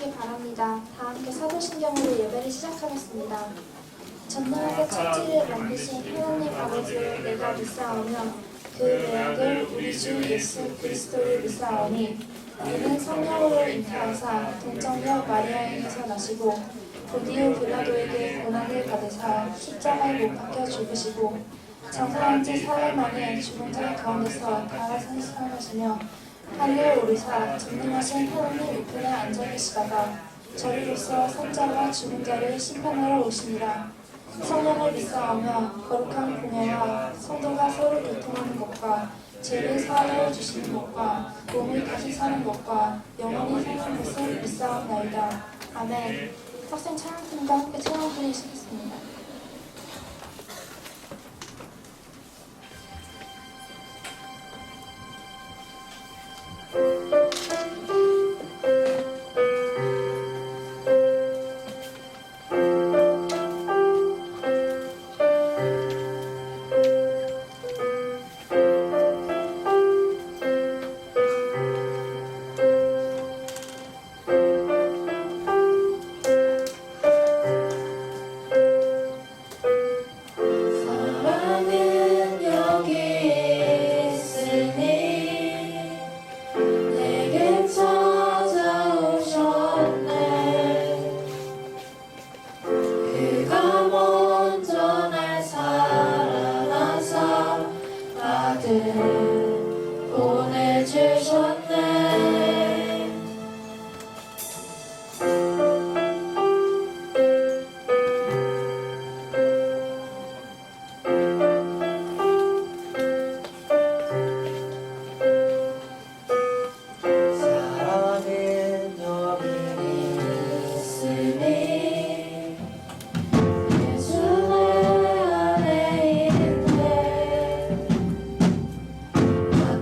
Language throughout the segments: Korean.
일어나시기 바랍니다. 다 함께 사도신경으로 예배를 시작하겠습니다. 전능하게 천지를 만드신 하나님 아버지를 내가 믿사오며 그 외아들 우리 주 예수 그리스도를 믿사오니 이는 성령으로 잉태하사 동정녀 마리아에게서 나시고 본디오 빌라도에게 고난을 받으사 십자가에 못 박혀 죽으시고 장사한 지 사흘 만에 죽은 자 가운데서 다하사시며 하늘에 오르사 전능하신 하나님 우편에 앉아 계시다가 저리로서 산자와 죽은 자를 심판하러 오시니라. 성령을 믿사오며 거룩한 공예와 성도가 서로 교통하는 것과 죄를 사하여 주시는 것과 몸이 다시 사는 것과 영원히 사는 것을 믿사옵나이다. 아멘. 학생 찬양팀과 함께 찬양 드리시겠습니다.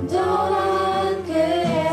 완전한 그의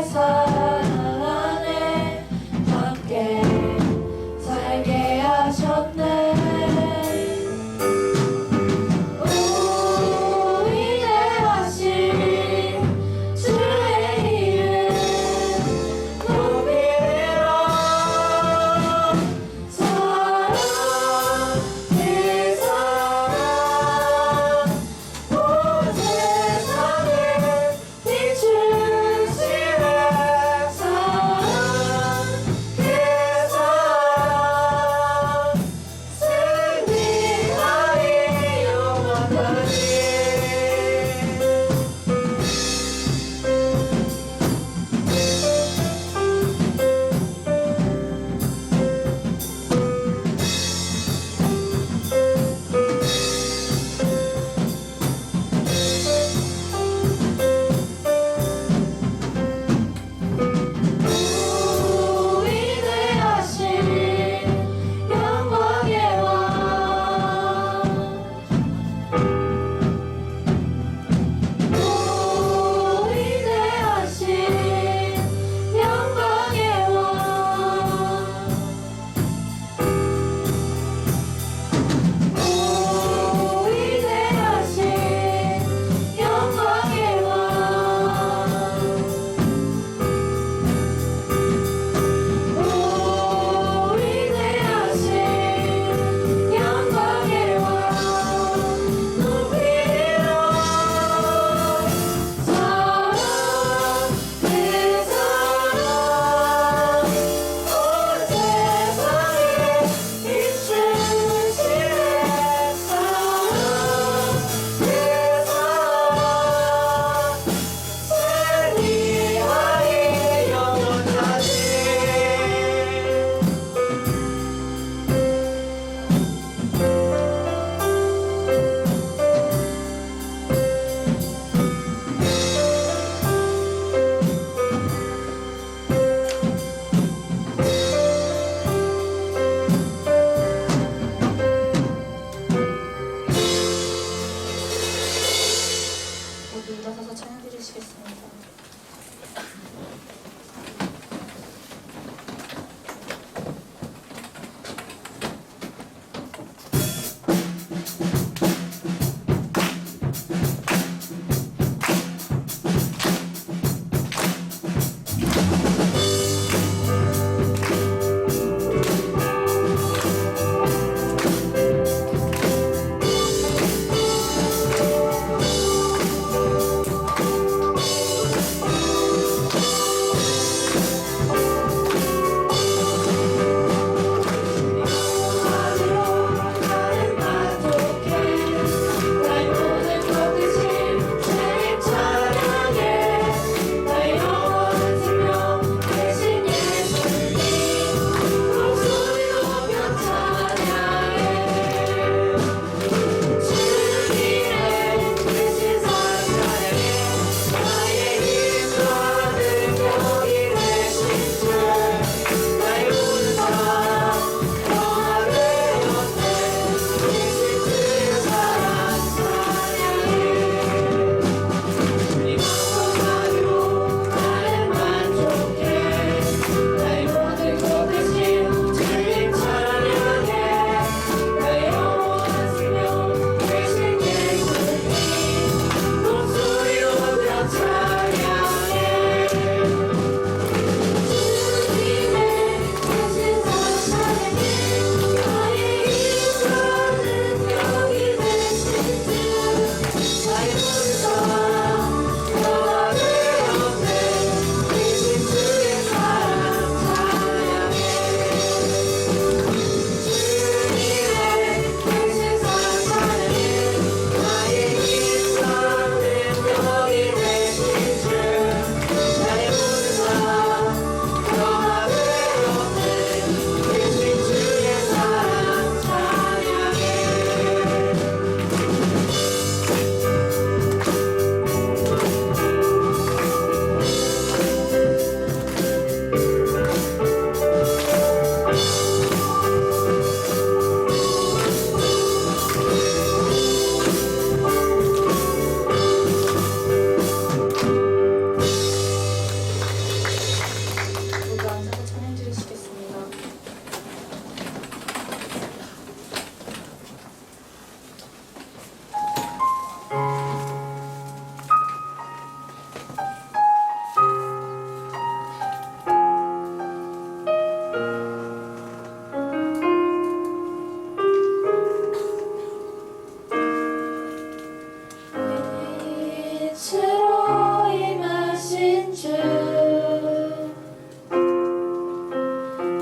마신 주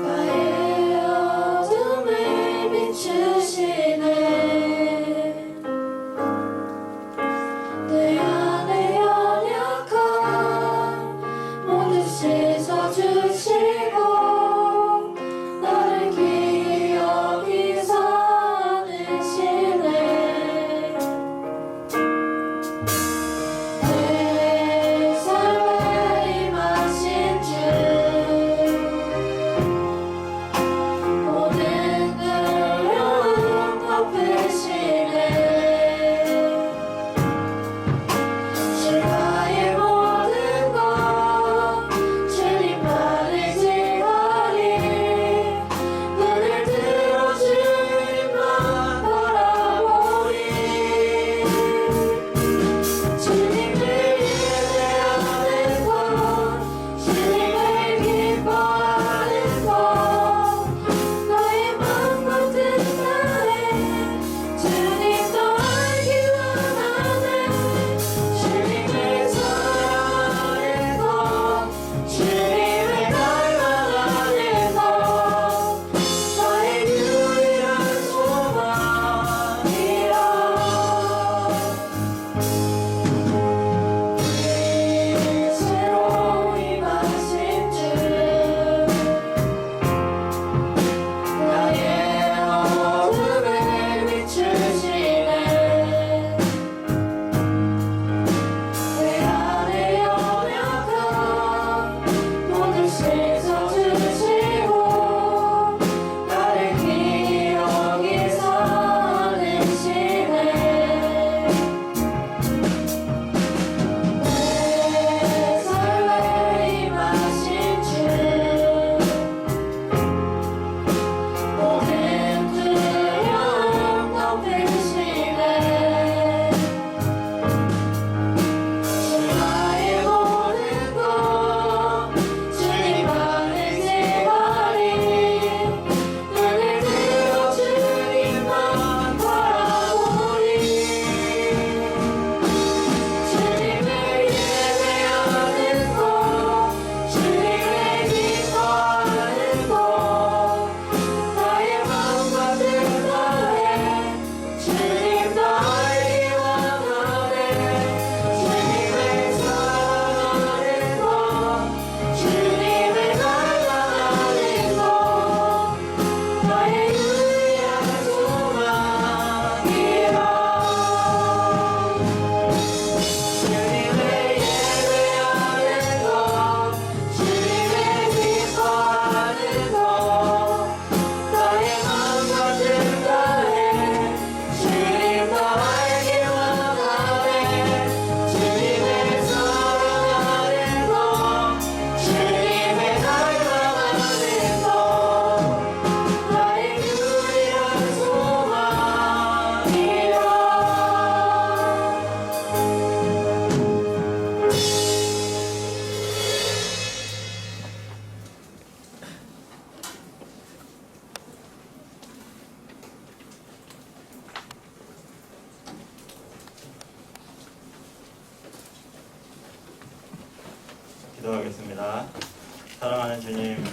나의 어둠을 비추시네 내 안에 연약함 모두 씻어주시고 나를 기억이 선으시네 내 삶에 임하신 주 모든 두려움 덮으시네 나의 모든 것 주님만을 지하리 눈을 들어 주님만 바라보리 주님을 예배하는 것 주님을 기뻐하는 것 나의 마음과 뜻 다해 주님 더 알기 원하네 주님을 사랑하는 것 주님을 닮아가는 것 나의 유일한 소망이라 새로 임하신 주 나의 어둠을 비추시네 내 안에 연약함 모두 씻어주시고 나를 기억이 선으시네 내 삶에 임하신 주 모든 두려움 덮으시네 나의 모든 것 주님만을 지하리 눈을 들어 주님만 바라보리 주님을 예배하는 것 주님을 기뻐하는 것 나의 마음과 뜻 다해 주님 더 알기 원하네 주님을 사랑하는 것 주님을 닮아가는 것 나의 유일한 소망이라 주님을 예배하는 것 주님을 기뻐하는 것 나의 마음과 뜻 다해 주님 더 알기 원하네 주님을 사랑하는 것 주님을 닮아가는 것 나의 유일한 소망이라 기도하겠습니다. 사랑하는 주님,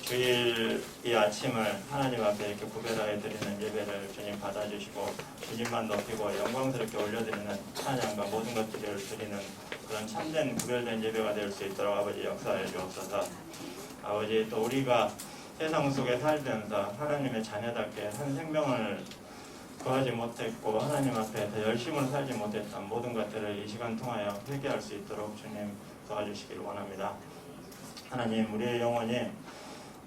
주일 이 아침을 하나님 앞에 이렇게 구별하여 드리는 예배를 주님 받아주시고 주님만 높이고 영광스럽게 올려드리는 찬양과 모든 것들을 드리는 그런 참된 구별된 예배가 될 수 있도록 아버지 역사해 주옵소서. 아버지 또 우리가 세상 속에 살면서 하나님의 자녀답게 한 생명을 구하지 못했고 하나님 앞에 더 열심으로 살지 못했던 모든 것들을 이 시간 통하여 회개할 수 있도록 주님 도와주시기를 원합니다. 하나님, 우리의 영혼이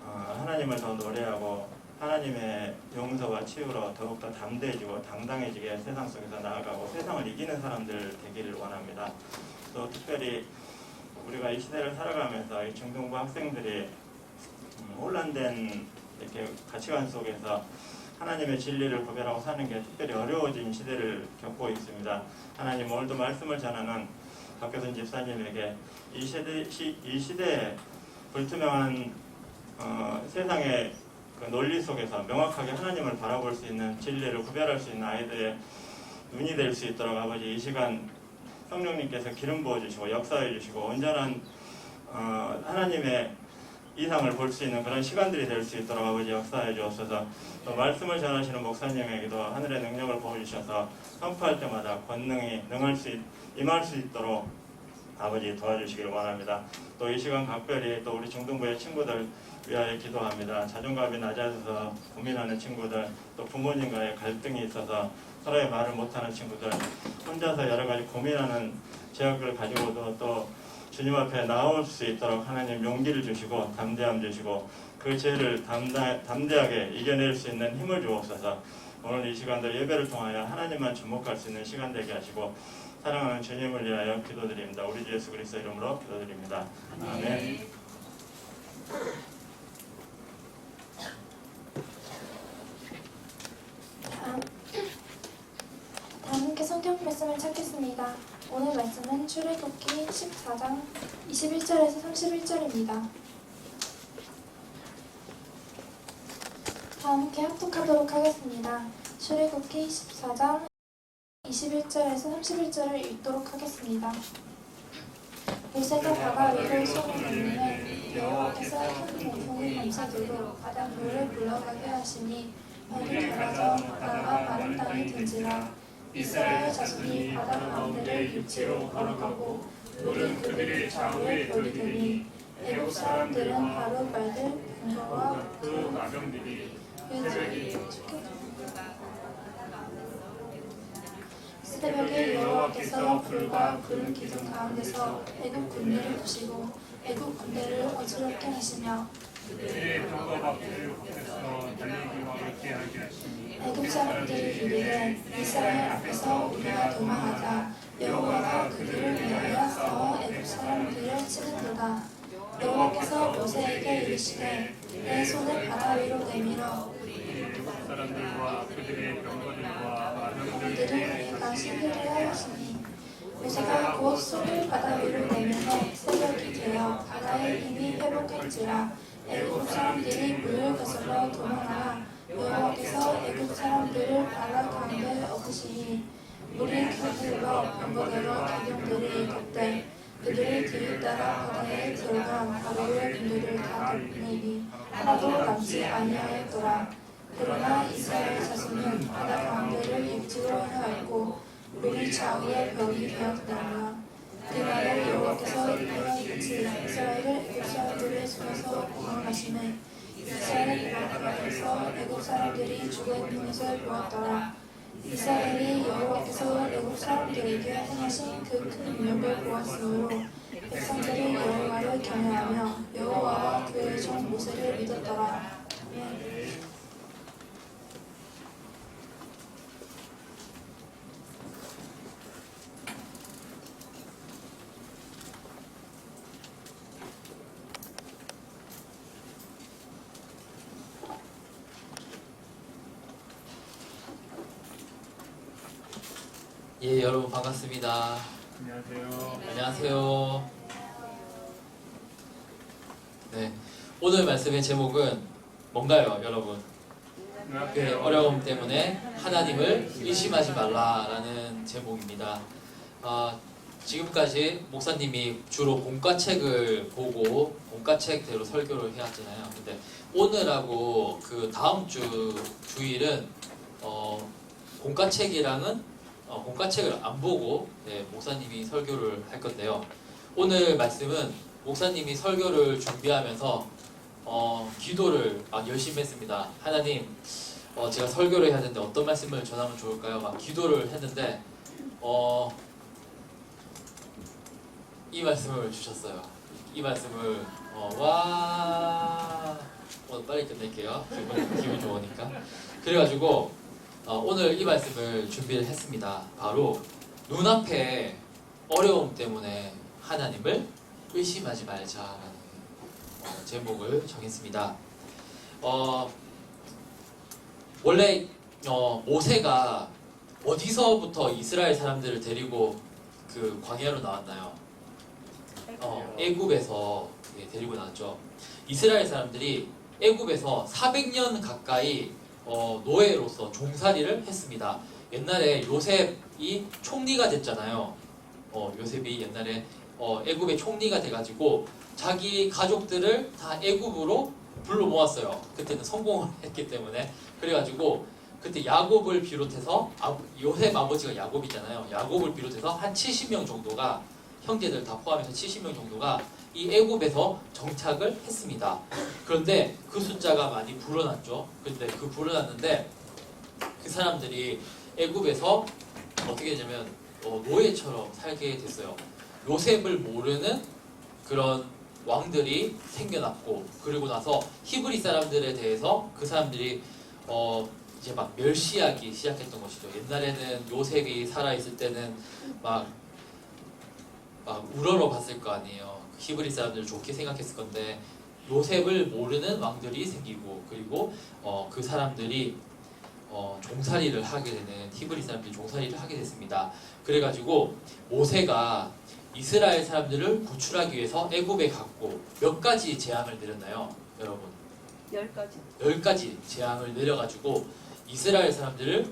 하나님을 더 노래하고 하나님의 용서와 치유로 더욱더 담대해지고 당당해지게 세상 속에서 나아가고 세상을 이기는 사람들 되기를 원합니다. 또 특별히 우리가 이 시대를 살아가면서 이 중등부 학생들이 혼란된 이렇게 가치관 속에서 하나님의 진리를 구별하고 사는 게 특별히 어려워진 시대를 겪고 있습니다. 하나님, 오늘도 말씀을 전하는 박교선 집사님에게 이 시대에 불투명한 세상의 그 논리 속에서 명확하게 하나님을 바라볼 수 있는 진리를 구별할 수 있는 아이들의 눈이 될 수 있도록 아버지 이 시간 성령님께서 기름 부어주시고 역사해 주시고 온전한 하나님의 이상을 볼 수 있는 그런 시간들이 될 수 있도록 아버지 역사해 주옵소서. 또 말씀을 전하시는 목사님에게도 하늘의 능력을 부어주셔서 선포할 때마다 권능이 임할 수 있도록 아버지 도와주시기를 원합니다. 또 이 시간 각별히 또 우리 중등부의 친구들 위하여 기도합니다. 자존감이 낮아져서 고민하는 친구들, 또 부모님과의 갈등이 있어서 서로의 말을 못하는 친구들, 혼자서 여러 가지 고민하는 제약을 가지고도 또 주님 앞에 나올 수 있도록 하나님 용기를 주시고 담대함 주시고 그 죄를 담대하게 이겨낼 수 있는 힘을 주옵소서. 오늘 이 시간들 예배를 통하여 하나님만 주목할 수 있는 시간 되게 하시고 사랑하는 주님을 위하여 기도드립니다. 우리 주 예수 그리스도 이름으로 기도드립니다. 아멘. 다음 함께 성경 말씀을 찾겠습니다. 오늘 말씀은 출애굽기 14장 21절에서 31절입니다. 다 함께 합독하도록 하겠습니다. 출애굽기 14장 21절에서 31절을 읽도록 하겠습니다. 모세가 바다 위를 손을 건네매 여호와께서 큰 동풍이 넘쳐들고 바다 물을 물러가게 하시니 별이 갈라져 바다가 마른 땅에 든지라. 이스라엘 자손이 바다 가운데를 육지로 걸어가고 물이 그들의 좌우에 벽이 되니 애국 사람들은 바로 말들 병거와 그 마병들이 새벽에 여호와께서 불과 구름 기둥 가운데서 애국 군대를 두시고 애국 군대를 어지럽게 하시며 그들의 병거박들을 걷어서 달리기와 걷게 하게 하시니 애국 사람들이 이르되 이스라엘 앞에서 우리가 도망하자. 여호와가 그들을 위하여 싸워 애국 사람들을 치는도다. 여호와께서 모세에게 이르시되 내 손을 바다 위로 내밀어 애국 사람들과 그들의 병거들과 마병들을 그들을 내가 신뢰를 하였으니 모세가 곧 손을 바다 위로 내밀어 새벽이 되어 바다의 힘이 회복할지라. 애국 사람들이 물을 거슬러 도망하나 여호와께서 애국 사람들을 바다 가운데 엎으시니 물이 그들로 병거대로 기둥들이 덮되 그들이 뒤따라 바다에 들어가 바로의 군대를 다 덮으니 하나도 남지 아니하였더라. 그러나 이스라엘 자손은 바다 가운데를 육지로 행하였고 물이 좌우에 벽이 되었더라. 그날에 여호와께서 이같이 이스라엘을 애국 사람들의 손에서 구원하시매 이스라엘이 바다에서 애국 사람들이 죽어있는 것을 보았더라. 이스라엘이 여호와께서 애국 사람들에게 행하신 그 큰 능력을 보았으므로 백성들이 여호와를 경외하며 여호와와 그의 종 모세를 믿었더라. 아멘. 예, 여러분 반갑습니다. 안녕하세요. 안녕하세요. 네, 오늘 말씀의 제목은 뭔가요, 여러분? 그 어려움 때문에 하나님을 의심하지 말라라는 제목입니다. 지금까지 목사님이 주로 공과책을 보고 공과책대로 설교를 해왔잖아요. 근데 오늘하고 그 다음 주일은 공과책이랑은 공과책을 안 보고 목사님이 설교를 할 건데요. 오늘 말씀은 목사님이 설교를 준비하면서 기도를 막 열심히 했습니다. 하나님, 제가 설교를 해야 되는데 어떤 말씀을 전하면 좋을까요? 막 기도를 했는데 이 말씀을 주셨어요. 이 말씀을 오늘 빨리 끝낼게요. 기분 좋으니까. 그래가지고 오늘 이 말씀을 준비를 했습니다. 바로 눈앞에 어려움 때문에 하나님을 의심하지 말자라는 제목을 정했습니다. 원래 모세가 어디서부터 이스라엘 사람들을 데리고 그 광야로 나왔나요? 애굽에서 데리고 나왔죠. 이스라엘 사람들이 애굽에서 400년 가까이 노예로서 종살이를 했습니다. 옛날에 요셉이 총리가 됐잖아요. 요셉이 옛날에 애굽의 총리가 돼가지고 자기 가족들을 다 애굽으로 불러 모았어요. 그때는 성공을 했기 때문에. 그래가지고 그때 야곱을 비롯해서 요셉 아버지가 야곱이잖아요. 야곱을 비롯해서 한 70명 정도가 형제들 다 포함해서 70명 정도가 이 애굽에서 정착을 했습니다. 그런데 그 숫자가 많이 불어났죠. 근데 불어났는데 그 사람들이 애굽에서 어떻게 되냐면 노예처럼 살게 됐어요. 요셉을 모르는 그런 왕들이 생겨났고, 그리고 나서 히브리 사람들에 대해서 그 사람들이 이제 막 멸시하기 시작했던 것이죠. 옛날에는 요셉이 살아있을 때는 막 우러러 봤을 거 아니에요. 히브리 사람들을 좋게 생각했을 건데 요셉을 모르는 왕들이 생기고, 그리고 그 사람들이 종살이를 하게 되는, 히브리 사람들이 종살이를 하게 됐습니다. 그래가지고 모세가 이스라엘 사람들을 구출하기 위해서 애굽에 갔고 몇 가지 재앙을 내렸나요, 여러분? 10가지. 10가지 재앙을 내려가지고 이스라엘 사람들을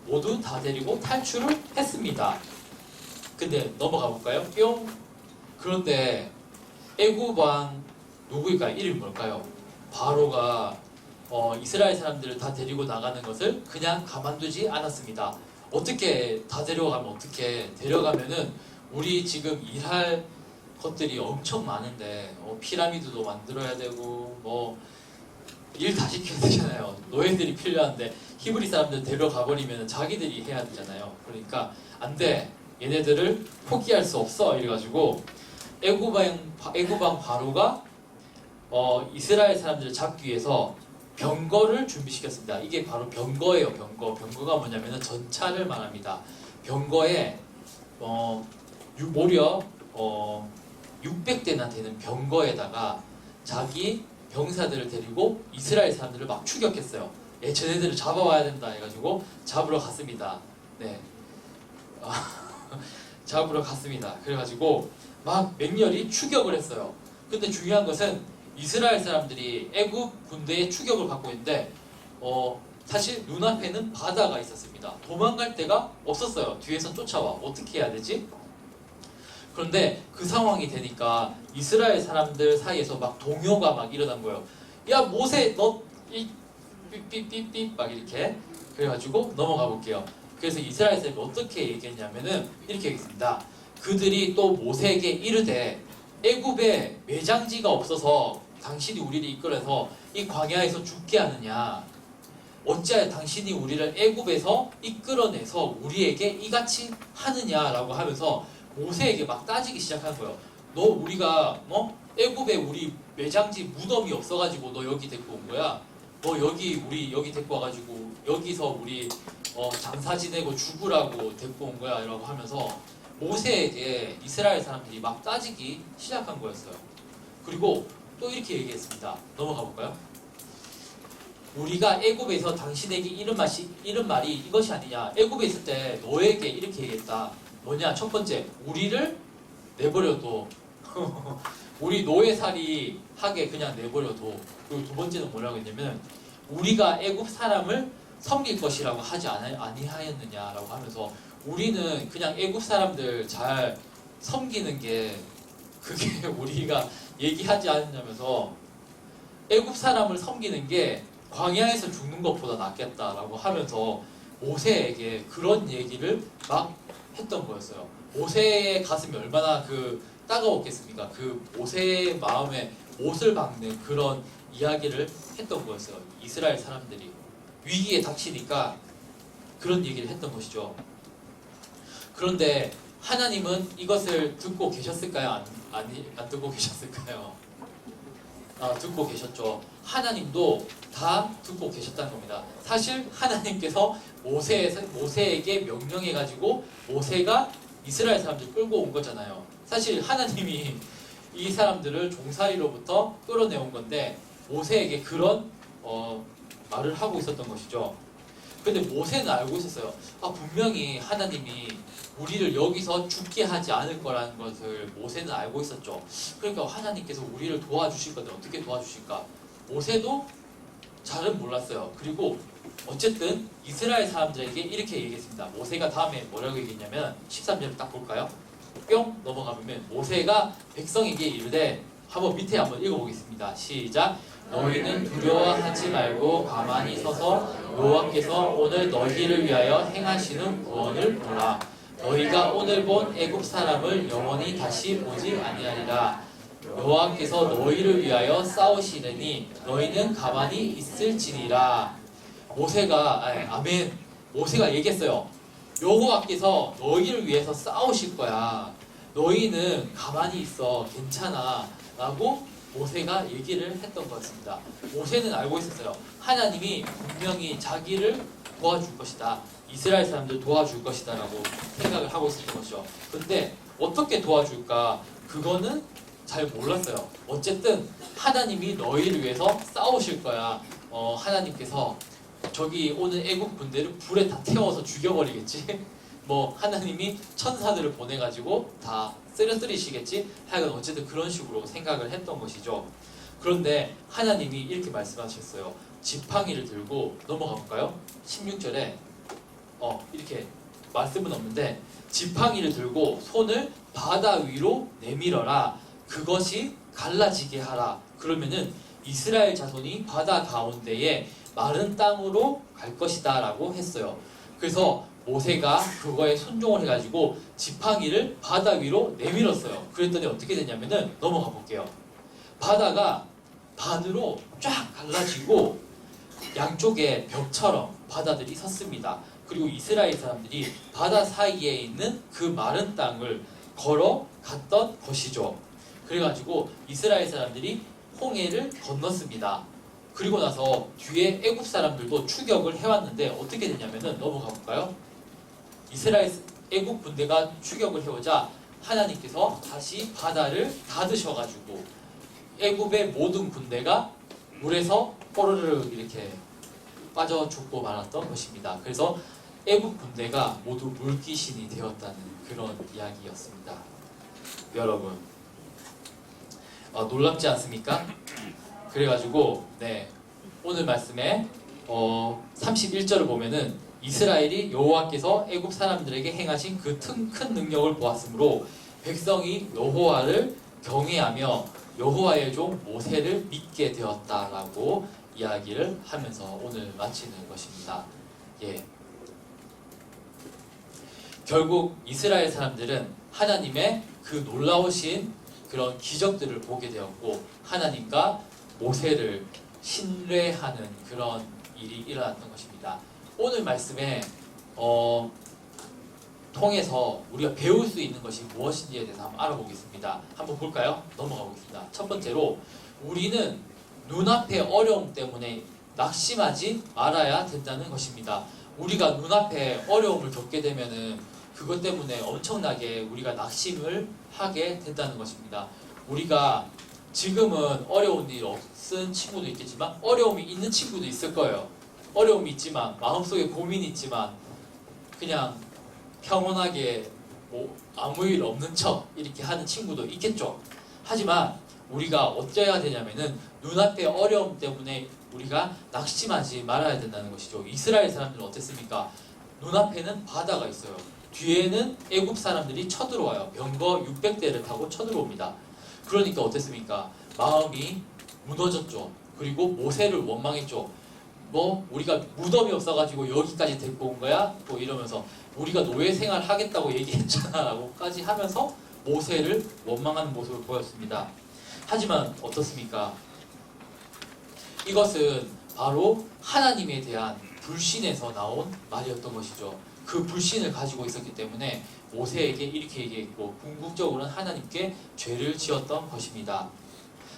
모두 다 데리고 탈출을 했습니다. 근데 넘어가 볼까요? 뿅. 그런데 애굽 왕 누구일까요? 이름이 뭘까요? 바로가 이스라엘 사람들을 다 데리고 나가는 것을 그냥 가만두지 않았습니다. 어떻게 다 데려가면 어떻게 데려가면은 우리 지금 일할 것들이 엄청 많은데 피라미드도 만들어야 되고 뭐 일 다 시켜야 되잖아요. 노예들이 필요한데 히브리 사람들 데려가 버리면 자기들이 해야 되잖아요. 그러니까 안 돼. 얘네들을 포기할 수 없어. 이래가지고 애굽 왕 바로가 이스라엘 사람들을 잡기 위해서 병거를 준비시켰습니다. 이게 바로 병거예요. 병거가 뭐냐면은 전차를 말합니다. 병거에 무려 600대나 되는 병거에다가 자기 병사들을 데리고 이스라엘 사람들을 막 추격했어요. 쟤네들을 잡아와야 된다 해가지고 잡으러 갔습니다. 네, 잡으러 갔습니다. 그래가지고 막 맹렬히 추격을 했어요. 근데 중요한 것은 이스라엘 사람들이 애굽 군대의 추격을 받고 있는데 사실 눈앞에는 바다가 있었습니다. 도망갈 데가 없었어요. 뒤에서 쫓아와. 어떻게 해야 되지? 그런데 그 상황이 되니까 이스라엘 사람들 사이에서 막 동요가 막 일어난 거예요. 야 모세 너 삐삐삐삐 막 이렇게. 그래가지고 넘어가 볼게요. 그래서 이스라엘 사람이 어떻게 얘기했냐면은 이렇게 얘기했습니다. 그들이 또 모세에게 이르되 애굽에 매장지가 없어서 당신이 우리를 이끌어서 이 광야에서 죽게 하느냐? 어찌하여 당신이 우리를 애굽에서 이끌어내서 우리에게 이같이 하느냐라고 하면서 모세에게 막 따지기 시작한 거예요. 너 우리가 애굽에 우리 매장지 무덤이 없어가지고 너 여기 데리고 온 거야? 너 우리 여기 데리고 와가지고 여기서 우리 장사 지내고 죽으라고 데리고 온 거야? 라고 하면서 모세에게 이스라엘 사람들이 막 따지기 시작한 거였어요. 그리고 또 이렇게 얘기했습니다. 넘어가 볼까요? 우리가 애굽에서 당신에게 이런 말이 이것이 아니냐. 애굽에 있을 때 너에게 이렇게 얘기했다. 뭐냐? 첫 번째, 우리를 내버려둬. 우리 노예살이 하게 그냥 내버려둬. 그리고 두 번째는 뭐라고 했냐면 우리가 애굽 사람을 섬길 것이라고 하지 아니하였느냐라고 하면서 우리는 그냥 애굽 사람들 잘 섬기는 게 그게 우리가 얘기하지 않느냐면서 애굽 사람을 섬기는 게 광야에서 죽는 것보다 낫겠다라고 하면서 모세에게 그런 얘기를 막 했던 거였어요. 모세의 가슴이 얼마나 따가웠겠습니까? 그 모세의 마음에 못을 박는 그런 이야기를 했던 거였어요. 이스라엘 사람들이 위기에 닥치니까 그런 얘기를 했던 것이죠. 그런데 하나님은 이것을 듣고 계셨을까요? 안 듣고 계셨을까요? 듣고 계셨죠. 하나님도 다 듣고 계셨다는 겁니다. 사실 하나님께서 모세에게 명령해가지고 모세가 이스라엘 사람들 끌고 온 거잖아요. 사실 하나님이 이 사람들을 종살이로부터 끌어내온 건데 모세에게 그런 말을 하고 있었던 것이죠. 근데 모세는 알고 있었어요. 분명히 하나님이 우리를 여기서 죽게 하지 않을 거라는 것을 모세는 알고 있었죠. 그러니까 하나님께서 우리를 도와주실 건데 어떻게 도와주실까? 모세도 잘은 몰랐어요. 그리고 어쨌든 이스라엘 사람들에게 이렇게 얘기했습니다. 모세가 다음에 뭐라고 얘기했냐면 13절을 딱 볼까요? 뿅 넘어가면 모세가 백성에게 이르되 한번 밑에 한번 읽어보겠습니다. 시작. 너희는 두려워하지 말고 가만히 서서 여호와께서 오늘 너희를 위하여 행하시는 구원을 보라. 너희가 오늘 본 애굽 사람을 영원히 다시 보지 아니하리라. 여호와께서 너희를 위하여 싸우시느니 너희는 가만히 있을지니라. 아멘. 모세가 얘기했어요. 여호와께서 너희를 위해서 싸우실 거야. 너희는 가만히 있어. 괜찮아. 라고 모세가 얘기를 했던 것입니다. 모세는 알고 있었어요. 하나님이 분명히 자기를 도와줄 것이다. 이스라엘 사람들 도와줄 것이다 라고 생각을 하고 있었던 것이죠. 근데 어떻게 도와줄까? 그거는 잘 몰랐어요. 어쨌든 하나님이 너희를 위해서 싸우실 거야. 하나님께서 저기 오는 애국 군대를 불에 다 태워서 죽여버리겠지. 뭐 하나님이 천사들을 보내가지고 다 쓰러뜨리시겠지. 하여간 어쨌든 그런 식으로 생각을 했던 것이죠. 그런데 하나님이 이렇게 말씀하셨어요. 지팡이를 들고 넘어가 볼까요? 16절에 이렇게 말씀은 없는데 지팡이를 들고 손을 바다 위로 내밀어라. 그것이 갈라지게 하라. 그러면은 이스라엘 자손이 바다 가운데에 마른 땅으로 갈 것이다 라고 했어요. 그래서 모세가 그거에 순종을 해가지고 지팡이를 바다 위로 내밀었어요. 그랬더니 어떻게 됐냐면은 넘어가 볼게요. 바다가 반으로 쫙 갈라지고 양쪽에 벽처럼 바다들이 섰습니다. 그리고 이스라엘 사람들이 바다 사이에 있는 그 마른 땅을 걸어갔던 것이죠. 그래가지고 이스라엘 사람들이 홍해를 건넜습니다. 그리고 나서 뒤에 애굽 사람들도 추격을 해왔는데 어떻게 되냐면은 넘어가 볼까요? 이스라엘 애굽 군대가 추격을 해오자 하나님께서 다시 바다를 닫으셔가지고 애굽의 모든 군대가 물에서 포로르르 이렇게 빠져 죽고 말았던 것입니다. 그래서 애굽 군대가 모두 물귀신이 되었다는 그런 이야기였습니다. 여러분 놀랍지 않습니까? 그래가지고 오늘 말씀에 31절을 보면은 이스라엘이 여호와께서 애굽 사람들에게 행하신 그 큰 능력을 보았으므로 백성이 여호와를 경외하며 여호와의 종 모세를 믿게 되었다라고 이야기를 하면서 오늘 마치는 것입니다. 결국 이스라엘 사람들은 하나님의 그 놀라우신 그런 기적들을 보게 되었고 하나님과 모세를 신뢰하는 그런 일이 일어났던 것입니다. 오늘 말씀에 통해서 우리가 배울 수 있는 것이 무엇인지에 대해서 한번 알아보겠습니다. 한번 볼까요? 넘어가 보겠습니다. 첫 번째로 우리는 눈앞의 어려움 때문에 낙심하지 말아야 된다는 것입니다. 우리가 눈앞에 어려움을 겪게 되면은 그것 때문에 엄청나게 우리가 낙심을 하게 된다는 것입니다. 우리가 지금은 어려운 일 없은 친구도 있겠지만 어려움이 있는 친구도 있을 거예요. 어려움이 있지만 마음속에 고민이 있지만 그냥 평온하게 아무 일 없는 척 이렇게 하는 친구도 있겠죠. 하지만 우리가 어째야 되냐면은 눈앞의 어려움 때문에 우리가 낙심하지 말아야 된다는 것이죠. 이스라엘 사람들은 어땠습니까? 눈앞에는 바다가 있어요. 뒤에는 애굽 사람들이 쳐들어와요. 병거 600대를 타고 쳐들어옵니다. 그러니까 어땠습니까? 마음이 무너졌죠. 그리고 모세를 원망했죠. 우리가 무덤이 없어가지고 여기까지 데리고 온 거야? 이러면서 우리가 노예 생활 하겠다고 얘기했잖아 라고까지 하면서 모세를 원망하는 모습을 보였습니다. 하지만 어떻습니까? 이것은 바로 하나님에 대한 불신에서 나온 말이었던 것이죠. 그 불신을 가지고 있었기 때문에 모세에게 이렇게 얘기했고 궁극적으로는 하나님께 죄를 지었던 것입니다.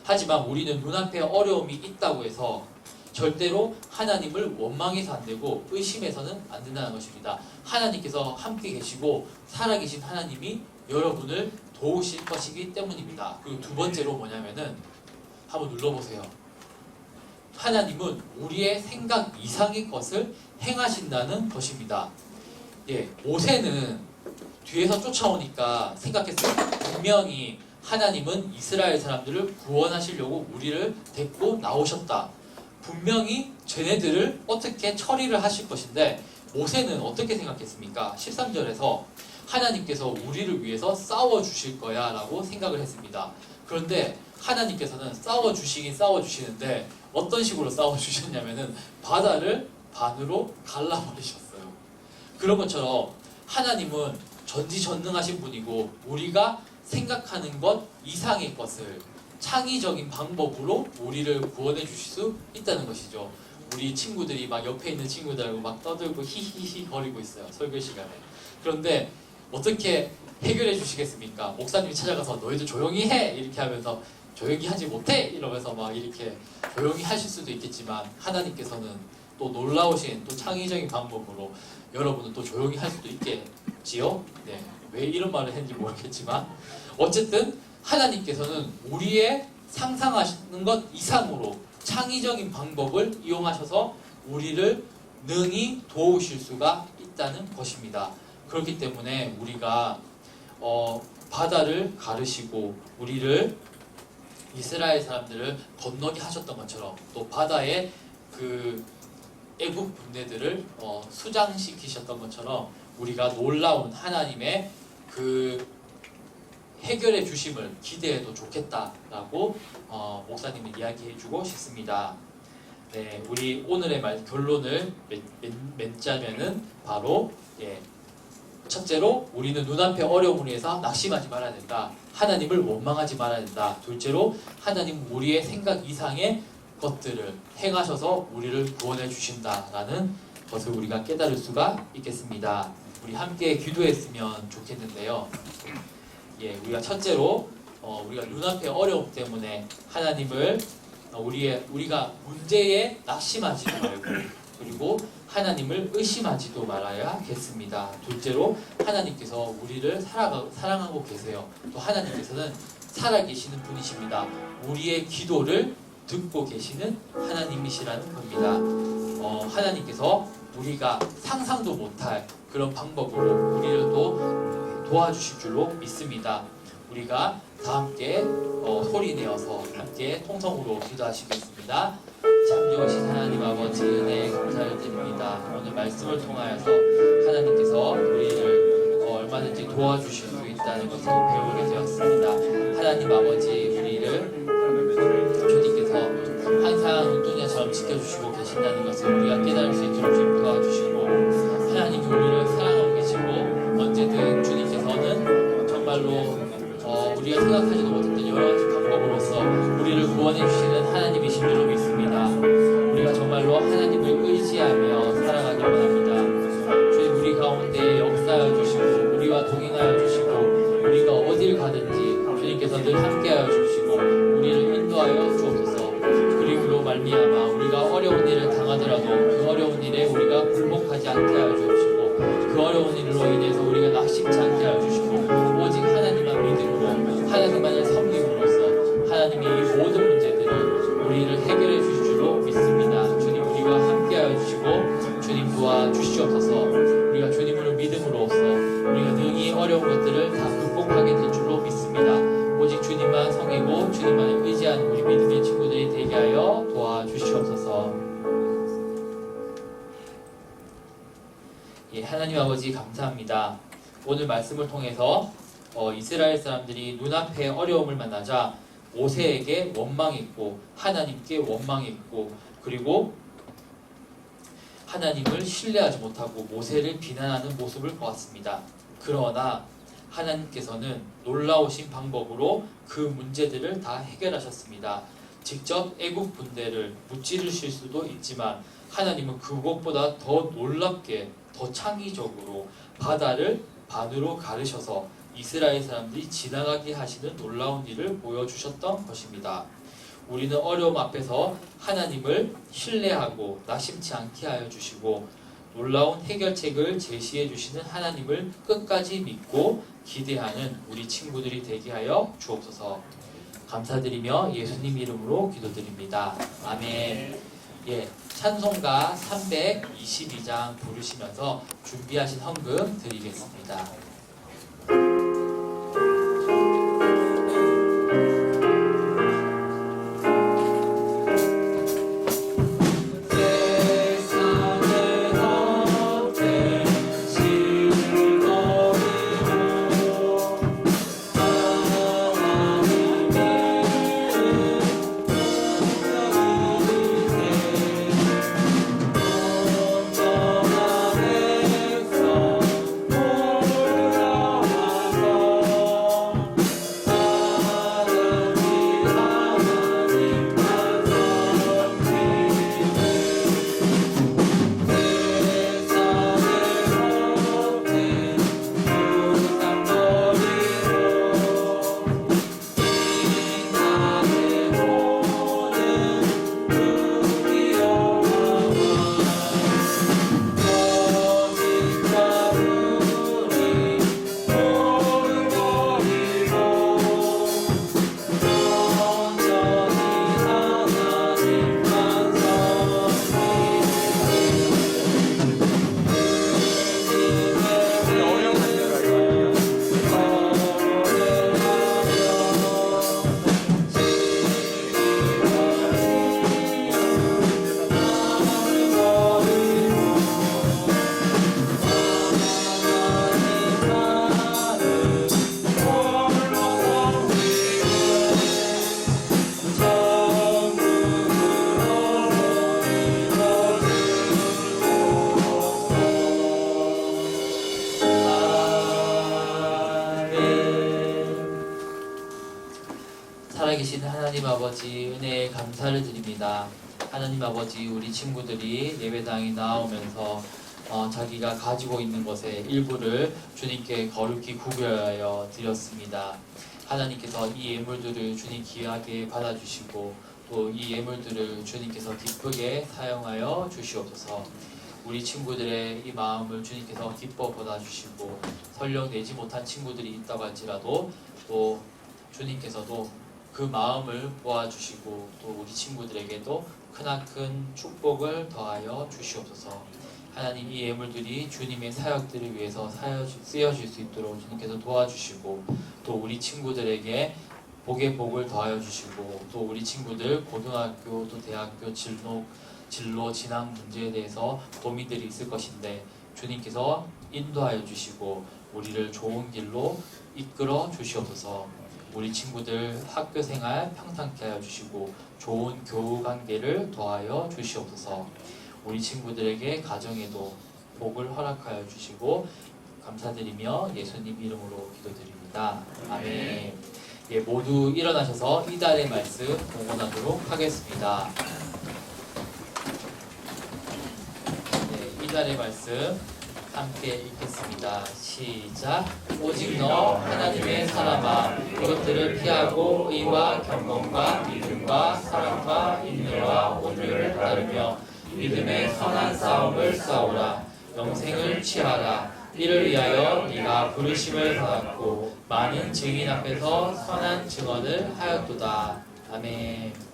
하지만 우리는 눈앞에 어려움이 있다고 해서 절대로 하나님을 원망해서 안 되고 의심해서는 안 된다는 것입니다. 하나님께서 함께 계시고 살아계신 하나님이 여러분을 도우실 것이기 때문입니다. 그리고 두 번째로 뭐냐면은 한번 눌러보세요. 하나님은 우리의 생각 이상의 것을 행하신다는 것입니다. 모세는 뒤에서 쫓아오니까 생각했어요. 분명히 하나님은 이스라엘 사람들을 구원하시려고 우리를 데리고 나오셨다. 분명히 쟤네들을 어떻게 처리를 하실 것인데 모세는 어떻게 생각했습니까? 13절에서 하나님께서 우리를 위해서 싸워 주실 거야 라고 생각을 했습니다. 그런데 하나님께서는 싸워 주시는데 어떤 식으로 싸워 주셨냐면은 바다를 반으로 갈라버리셨어요. 그런 것처럼 하나님은 전지전능하신 분이고 우리가 생각하는 것 이상의 것을 창의적인 방법으로 우리를 구원해 주실 수 있다는 것이죠. 우리 친구들이 막 옆에 있는 친구들하고 막 떠들고 히히히 거리고 있어요. 설교 시간에. 그런데 어떻게 해결해 주시겠습니까? 목사님이 찾아가서 너희들 조용히 해! 이렇게 하면서 조용히 하지 못해! 이러면서 막 이렇게 조용히 하실 수도 있겠지만 하나님께서는 또 놀라우신 또 창의적인 방법으로 여러분은 또 조용히 할 수도 있겠지요? 네. 왜 이런 말을 했는지 모르겠지만 어쨌든 하나님께서는 우리의 상상하시는 것 이상으로 창의적인 방법을 이용하셔서 우리를 능히 도우실 수가 있다는 것입니다. 그렇기 때문에 우리가 바다를 가르시고 우리를 이스라엘 사람들을 건너게 하셨던 것처럼 또 바다의 그 애국 군대들을 수장시키셨던 것처럼 우리가 놀라운 하나님의 그 해결해 주심을 기대해도 좋겠다라고 목사님이 이야기해주고 싶습니다. 네, 우리 오늘의 결론을 맺자면은 바로 첫째로 우리는 눈앞의 어려움을 위해서 낙심하지 말아야 된다. 하나님을 원망하지 말아야 된다. 둘째로 하나님 우리의 생각 이상의 것들을 행하셔서 우리를 구원해 주신다라는 것을 우리가 깨달을 수가 있겠습니다. 우리 함께 기도했으면 좋겠는데요. 우리가 첫째로 우리가 눈앞의 어려움 때문에 하나님을 우리가 문제에 낙심하지 말고 그리고 하나님을 의심하지도 말아야겠습니다. 둘째로 하나님께서 우리를 사랑하고 계세요. 또 하나님께서는 살아계시는 분이십니다. 우리의 기도를 듣고 계시는 하나님이시라는 겁니다. 하나님께서 우리가 상상도 못할 그런 방법으로 우리를 또 도와주실 줄로 믿습니다. 우리가 다 함께 소리내어서 함께 통성으로 기도하시겠습니다. 참 좋으신 하나님 아버지 은혜 감사를 드립니다. 오늘 말씀을 통하여서 하나님께서 우리를 얼마든지 도와주실 수 있다는 것을 배우게 되었습니다. 하나님 아버지 우리를 주님께서 항상 눈동자처럼 지켜주시고 계신다는 것을 우리가 깨달을 수 있도록 주님 도와주시고 하나님이 우리를 사랑하고 계시고 언제든 주님께서는 정말로 우리가 생각하지도 못했던 여러 가지 방법으로서 우리를 구원해 주시는 하나님이신 줄로 믿습니다. 우리가 정말로 하나님을 의지하며 살아가기 원합니다. 주님 우리 가운데 역사하여 주시고 우리와 동행하여 주시고 우리가 어딜 가든지 주님께서 늘 함께하여 주시고 우리를 인도하여 주옵소서. 그리므로 말미암아 우리가 어려운 일을 당하더라도 그 어려운 일에 우리가 굴복하지 않게 하여 주옵시고 그 어려운 일로 인해서 우리가 낙심치 않게 하여 주시고 오직 하나님만 믿음으로 하나님만을 섬김으로써 하나님이 이 모든 문제들을 우리를 해결해 주실 줄로 믿습니다. 주님 우리와 함께하여 주시고 주님 도와주시옵소서. 우리가 주님을 믿음으로써 우리가 능히 어려운 것들을 다 극복하게 될 줄로 믿습니다. 오직 주님만 섬기고 주님만을 의지하는 우리 믿음의 친구들이 되게 하여 도와주시옵소서. 하나님 아버지 감사합니다. 오늘 말씀을 통해서 이스라엘 사람들이 눈앞에 어려움을 만나자 모세에게 원망했고 하나님께 원망했고 그리고 하나님을 신뢰하지 못하고 모세를 비난하는 모습을 보았습니다. 그러나 하나님께서는 놀라우신 방법으로 그 문제들을 다 해결하셨습니다. 직접 애국 군대를 무찌르실 수도 있지만 하나님은 그것보다 더 놀랍게 더 창의적으로 바다를 반으로 가르셔서 이스라엘 사람들이 지나가게 하시는 놀라운 일을 보여주셨던 것입니다. 우리는 어려움 앞에서 하나님을 신뢰하고 낙심치 않게 하여 주시고 놀라운 해결책을 제시해 주시는 하나님을 끝까지 믿고 기대하는 우리 친구들이 되게 하여 주옵소서. 감사드리며 예수님 이름으로 기도드립니다. 아멘. 찬송가 322장 부르시면서 준비하신 헌금 드리겠습니다. 세상의 헛된 실거리를 살아계신 하나님 아버지 은혜에 감사를 드립니다. 하나님 아버지 우리 친구들이 예배당에 나오면서 자기가 가지고 있는 것의 일부를 주님께 거룩히 구별하여 드렸습니다. 하나님께서 이 예물들을 주님 귀하게 받아주시고 또 이 예물들을 주님께서 기쁘게 사용하여 주시옵소서. 우리 친구들의 이 마음을 주님께서 기뻐 받아주시고 설령 내지 못한 친구들이 있다고 할지라도 또 주님께서도 그 마음을 모아주시고 또 우리 친구들에게도 크나큰 축복을 더하여 주시옵소서. 하나님 이 예물들이 주님의 사역들을 위해서 쓰여질 수 있도록 주님께서 도와주시고 또 우리 친구들에게 복의 복을 더하여 주시고 또 우리 친구들 고등학교 또 대학교 진로 진학 문제에 대해서 고민들이 있을 것인데 주님께서 인도하여 주시고 우리를 좋은 길로 이끌어 주시옵소서. 우리 친구들 학교 생활 평탄케 하여 주시고 좋은 교우 관계를 더하여 주시옵소서. 우리 친구들에게 가정에도 복을 허락하여 주시고 감사드리며 예수님 이름으로 기도드립니다. 아멘. 예, 모두 일어나셔서 이달의 말씀 공헌하도록 하겠습니다. 네, 이달의 말씀 함께 읽겠습니다. 시작. 오직 너 하나님의 사람아 이것들을 피하고 의와 경건과 믿음과 사랑과 인내와 온유를 따르며 믿음의 선한 싸움을 싸우라. 영생을 취하라. 이를 위하여 네가 부르심을 받았고 많은 증인 앞에서 선한 증언을 하였도다. 아멘.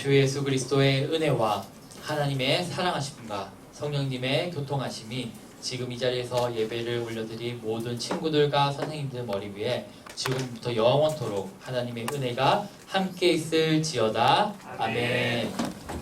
주 예수 그리스도의 은혜와 하나님의 사랑하심과 성령님의 교통하심이 지금 이 자리에서 예배를 올려드린 모든 친구들과 선생님들 머리 위에 지금부터 영원토록 하나님의 은혜가 함께 있을지어다. 아멘.